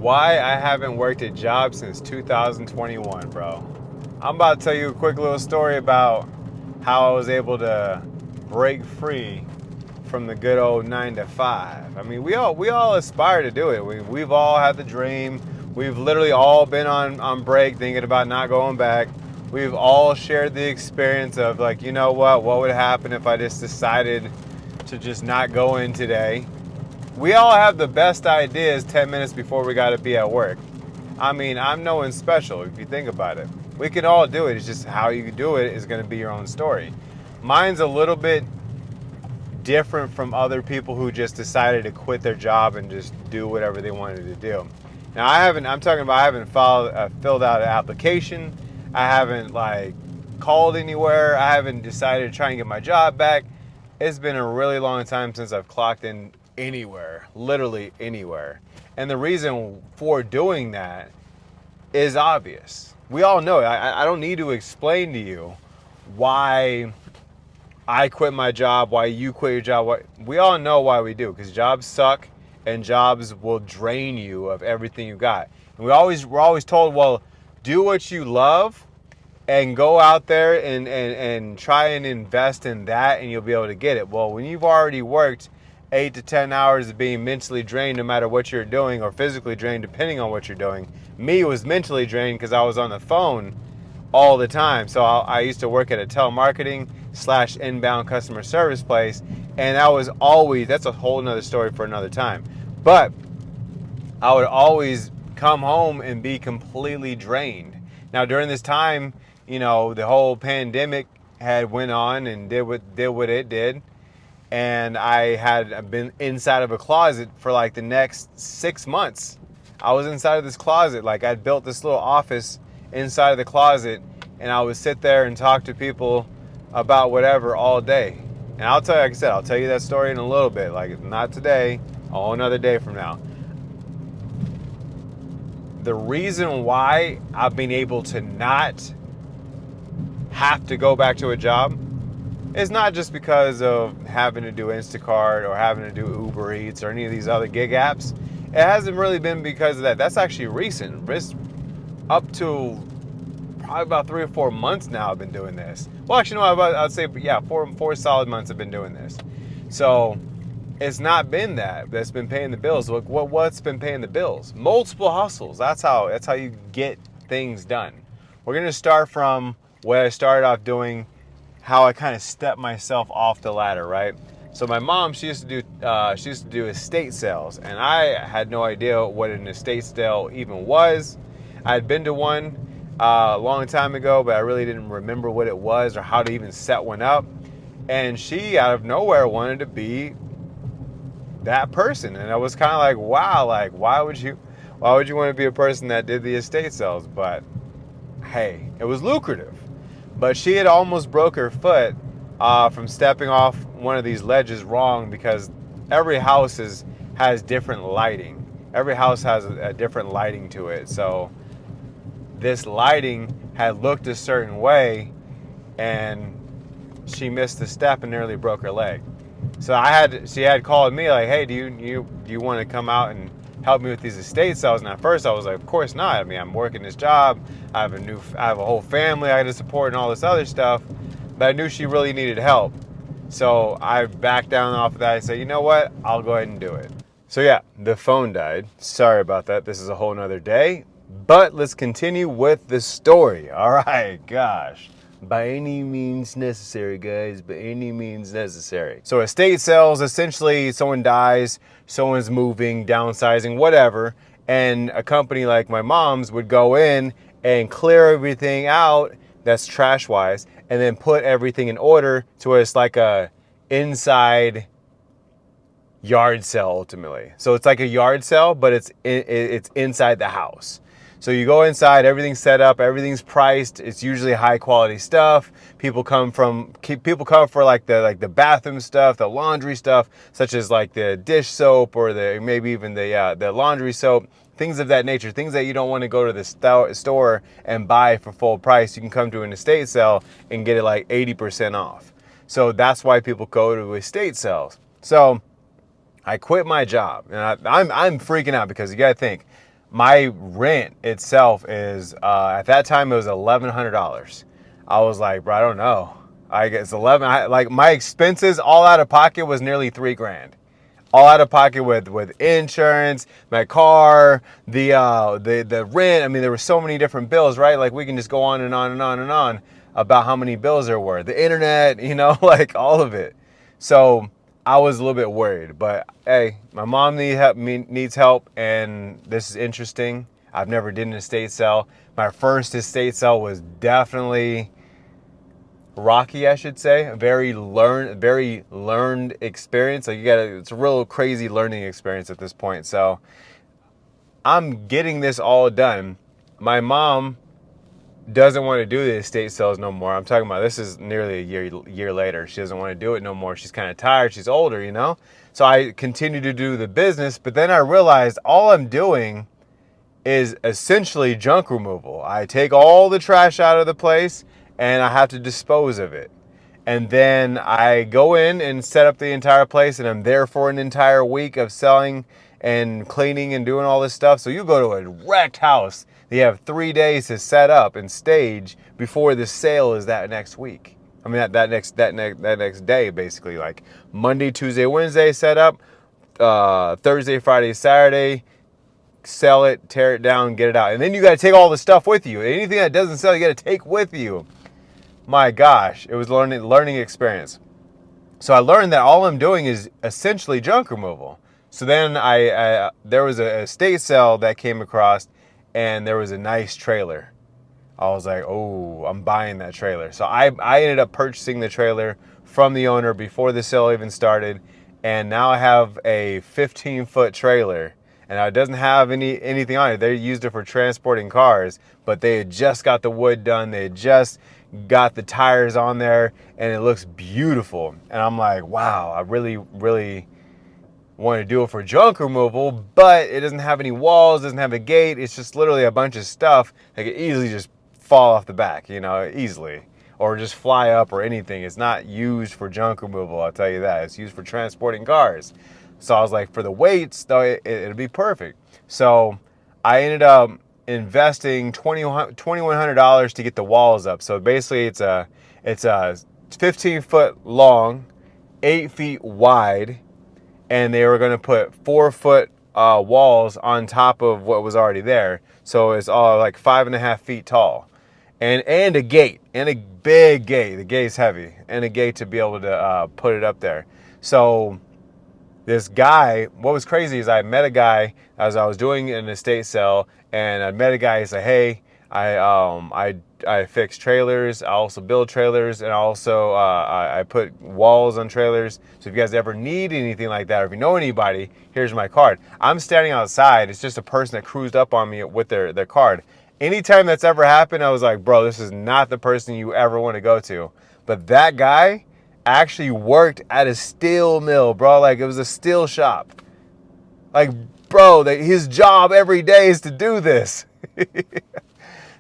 Why I haven't worked a job since 2021, bro. I'm about to tell you a quick little story about how I was able to break free from the good old 9 to 5. I mean, we all aspire to do it. We've all had the dream. We've literally all been on break thinking about not going back. We've all shared the experience of, like, you know what would happen if I just decided to just not go in today. We all have the best ideas 10 minutes before we got to be at work. I mean, I'm no one special if you think about it. We can all do it. It's just how you do it is going to be your own story. Mine's a little bit different from other people who just decided to quit their job and just do whatever they wanted to do. Now, I haven't filled out an application. I haven't, like, called anywhere. I haven't decided to try and get my job back. It's been a really long time since I've clocked in anywhere, literally anywhere. And the reason for doing that is obvious. We all know it. I don't need to explain to you why I quit my job, why you quit your job. We all know why we do, because jobs suck and jobs will drain you of everything you got. And we're always told, well, do what you love and go out there and try and invest in that and you'll be able to get it. Well, when you've already worked 8 to 10 hours of being mentally drained no matter what you're doing, or physically drained depending on what you're doing. Me was mentally drained because I was on the phone all the time. So I used to work at a telemarketing / inbound customer service place, and that's a whole nother story for another time. But I would always come home and be completely drained. Now, during this time, the whole pandemic had went on and did what it did. And I had been inside of a closet for like the next 6 months. I was inside of this closet. Like, I'd built this little office inside of the closet, and I would sit there and talk to people about whatever all day. And I'll tell you, like I said, I'll tell you that story in a little bit. Like, not today, another day from now. The reason why I've been able to not have to go back to a job, it's not just because of having to do Instacart or having to do Uber Eats or any of these other gig apps. It hasn't really been because of that. That's actually recent. It's up to probably about 3 or 4 months now I've been doing this. Well, actually, no, I'd say, yeah, four solid months I've been doing this. So it's not been that's been paying the bills. Look, what's been paying the bills? Multiple hustles. That's how you get things done. We're going to start from what I started off doing, how I kind of stepped myself off the ladder, right? So my mom, she used to do estate sales, and I had no idea what an estate sale even was. I had been to one a long time ago, but I really didn't remember what it was or how to even set one up. And she, out of nowhere, wanted to be that person, and I was kind of like, wow, like, why would you want to be a person that did the estate sales? But hey, it was lucrative. But she had almost broke her foot from stepping off one of these ledges wrong, because every house has different lighting. Every house has a different lighting to it. So this lighting had looked a certain way, and she missed the step and nearly broke her leg. So she had called me like, hey, do you want to come out and help me with these estate sales? And at first I was like, of course not. I mean, I'm working this job. I have a whole family I got to support and all this other stuff. But I knew she really needed help. So I backed down off of that. I said, you know what? I'll go ahead and do it. So yeah, the phone died. Sorry about that. This is a whole nother day. But let's continue with the story. All right, gosh. By any means necessary, guys. By any means necessary. So estate sales, essentially someone dies, someone's moving, downsizing, whatever. And a company like my mom's would go in and clear everything out that's trash-wise, and then put everything in order to where it's like a inside yard sale ultimately. So it's like a yard sale, but it's inside the house. So you go inside, everything's set up, everything's priced. It's usually high quality stuff. People come for like the bathroom stuff, the laundry stuff, such as like the dish soap or maybe even the laundry soap, things of that nature. Things that you don't want to go to the store and buy for full price. You can come to an estate sale and get it like 80% off. So that's why people go to estate sales. So I quit my job, and I'm freaking out, because you gotta think, my rent itself is at that time it was $1,100. I was like, bro, I don't know. I guess 11. Like my expenses all out of pocket was nearly $3,000. All out of pocket with insurance, my car, the rent. I mean, there were so many different bills, right? Like we can just go on and on and on and on about how many bills there were. The internet, like all of it. So I was a little bit worried, but hey, my mom needs help, and this is interesting. I've never did an estate sale. My first estate sale was definitely rocky, I should say. A very learned experience. Like it's a real crazy learning experience at this point. So I'm getting this all done. My mom doesn't want to do the estate sales no more. I'm talking about this is nearly a year later. She doesn't want to do it no more. She's kind of tired. She's older. So I continue to do the business, but then I realized all I'm doing is essentially junk removal. I take all the trash out of the place and I have to dispose of it. And then I go in and set up the entire place, and I'm there for an entire week of selling and cleaning and doing all this stuff. So you go to a wrecked house, you have 3 days to set up and stage before the sale is that next week. I mean that next day, basically, like Monday, Tuesday, Wednesday set up, Thursday, Friday, Saturday, sell it, tear it down, get it out. And then you got to take all the stuff with you. Anything that doesn't sell, you got to take with you. My gosh, it was learning experience. So I learned that all I'm doing is essentially junk removal. So then there was a estate sale that came across, and there was a nice trailer. I was like, oh, I'm buying that trailer. So I ended up purchasing the trailer from the owner before the sale even started, and now I have a 15-foot trailer. And it doesn't have anything on it. They used it for transporting cars, but they had just got the wood done. They had just got the tires on there, and it looks beautiful. And I'm like, wow, I really, really want to do it for junk removal, but it doesn't have any walls, doesn't have a gate. It's just literally a bunch of stuff that could easily just fall off the back, easily. Or just fly up or anything. It's not used for junk removal, I'll tell you that. It's used for transporting cars. So I was like, for the weights, though, it'll be perfect. So I ended up investing $2,100 to get the walls up. So basically, it's a 15-foot long, 8 feet wide, and they were going to put 4-foot walls on top of what was already there. So it's all like 5.5 feet tall, and a gate, and a big gate. The gate's heavy, and a gate to be able to put it up there. So this guy, what was crazy is I met a guy as I was doing an estate sale, and I met a guy. He said, "Hey, I fix trailers. I also build trailers, and also I put walls on trailers. So if you guys ever need anything like that, or if you know anybody, here's my card." I'm standing outside. It's just a person that cruised up on me with their card. Anytime that's ever happened, I was like, bro, this is not the person you ever want to go to. But that guy actually worked at a steel mill, bro. Like, it was a steel shop. Like, bro, his job every day is to do this.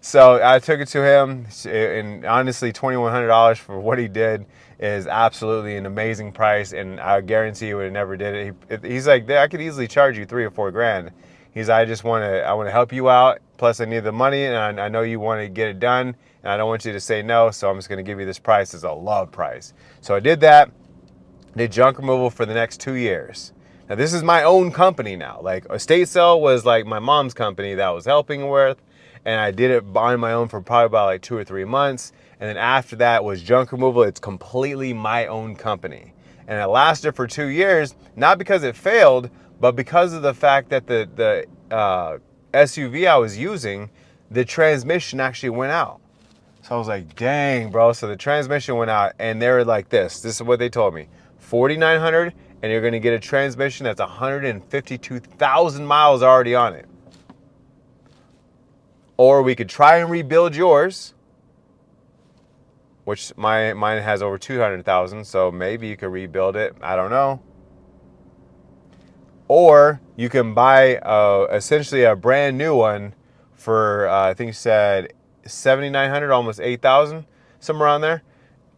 So I took it to him, and honestly, $2,100 for what he did is absolutely an amazing price, and I guarantee you would have never did it. He's like, I could easily charge you $3,000 or $4,000. He's, I want to help you out. Plus, I need the money, and I know you want to get it done, and I don't want you to say no. So I'm just going to give you this price as a love price. So I did that. Did junk removal for the next 2 years. Now this is my own company now. Like, estate sale was like my mom's company that I was helping with, and I did it on my own for probably about like 2 or 3 months. And then after that was junk removal. It's completely my own company. And it lasted for 2 years, not because it failed, but because of the fact that the SUV I was using, the transmission actually went out. So I was like, dang, bro. So the transmission went out, and they were like this is what they told me. 4,900, and you're going to get a transmission that's 152,000 miles already on it. Or we could try and rebuild yours, which mine has over 200,000, so maybe you could rebuild it. I don't know. Or you can buy essentially a brand new one for I think you said 7,900, almost 8,000, somewhere around there.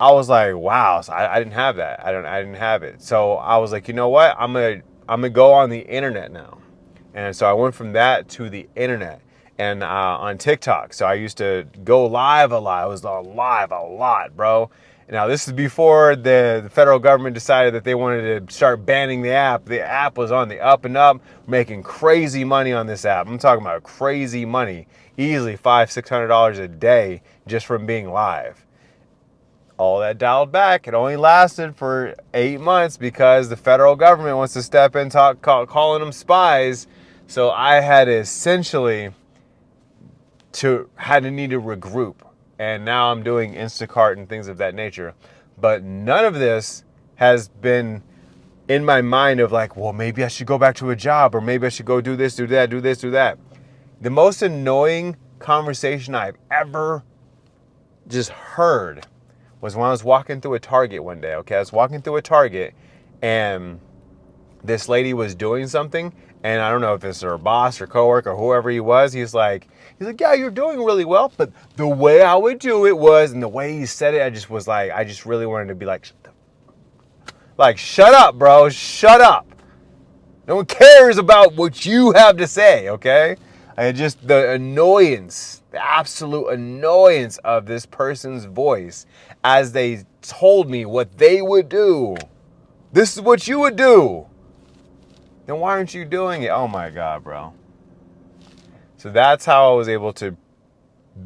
I was like, wow. So I didn't have that. I didn't have it. So I was like, you know what? I'm gonna go on the internet now, And so I went from that to the internet and on TikTok. So I used to go live a lot. I was live a lot, bro. Now, this is before the federal government decided that they wanted to start banning the app. The app was on the up and up, making crazy money on this app. I'm talking about crazy money, easily $500-$600 a day just from being live. All that dialed back. It only lasted for 8 months because the federal government wants to step in, calling them spies. So I had essentially had to need to regroup. And now I'm doing Instacart and things of that nature. But none of this has been in my mind of like, well, maybe I should go back to a job, or maybe I should go do this, do that, do this, do that. The most annoying conversation I've ever just heard was when I was walking through a Target one day, okay? I was walking through a Target, and this lady was doing something, and I don't know if it's her boss or coworker or whoever he was. He's like, yeah, you're doing really well, but the way I would do it was, and the way he said it, I just really wanted to be like, shut up, bro, shut up. No one cares about what you have to say, okay? And just the annoyance, the absolute annoyance of this person's voice as they told me what they would do. This is what you would do. Then why aren't you doing it? Oh my God, bro. So that's how I was able to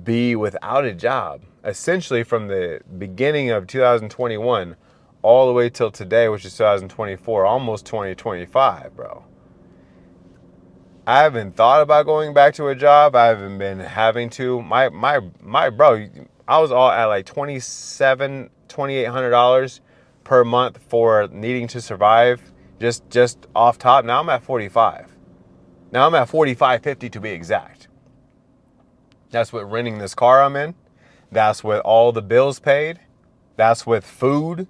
be without a job, essentially from the beginning of 2021 all the way till today, which is 2024, almost 2025, bro. I haven't thought about going back to a job. I haven't been having to. My bro, I was all at like $2,800 per month for needing to survive, just off top. Now I'm at 45. Now I'm at 45.50 to be exact. That's with renting this car I'm in. That's with all the bills paid. That's with food.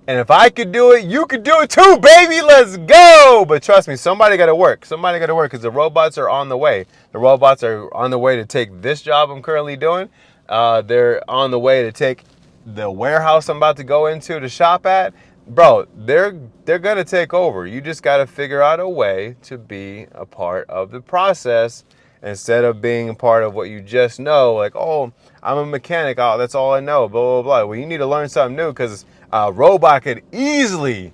And if I could do it, you could do it too, baby. Let's go. But trust me, somebody got to work. Somebody got to work because the robots are on the way. The robots are on the way to take this job I'm currently doing. They're on the way to take the warehouse I'm about to go into to shop at. Bro, they're going to take over. You just got to figure out a way to be a part of the process instead of being a part of what you just know. Like, oh, I'm a mechanic. Oh, that's all I know. Blah, blah, blah. Well, you need to learn something new because a robot could easily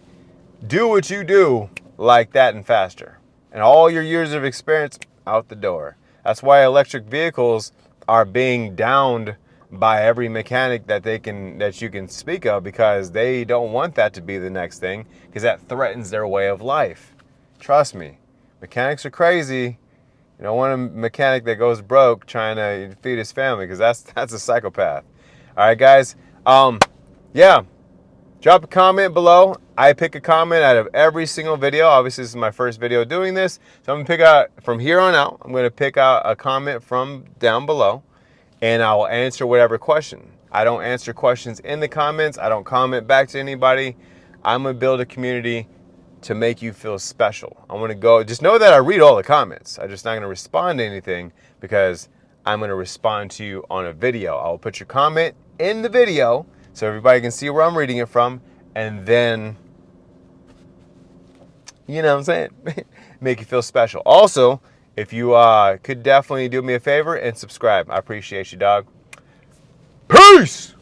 do what you do like that and faster. And all your years of experience out the door. That's why electric vehicles are being downed by every mechanic that you can speak of, because they don't want that to be the next thing, because that threatens their way of life. Trust me, mechanics are crazy. You don't want a mechanic that goes broke trying to feed his family, because that's a psychopath. All right, guys. Yeah. Drop a comment below. I pick a comment out of every single video. Obviously, this is my first video doing this. So I'm going to pick out, from here on out, I'm going to pick out a comment from down below, and I will answer whatever question. I don't answer questions in the comments. I don't comment back to anybody. I'm going to build a community to make you feel special. I want to go, just know that I read all the comments. I'm just not going to respond to anything because I'm going to respond to you on a video. I'll put your comment in the video so everybody can see where I'm reading it from, and then, you know what I'm saying, make you feel special. Also, if you could definitely do me a favor and subscribe. I appreciate you, dog. Peace!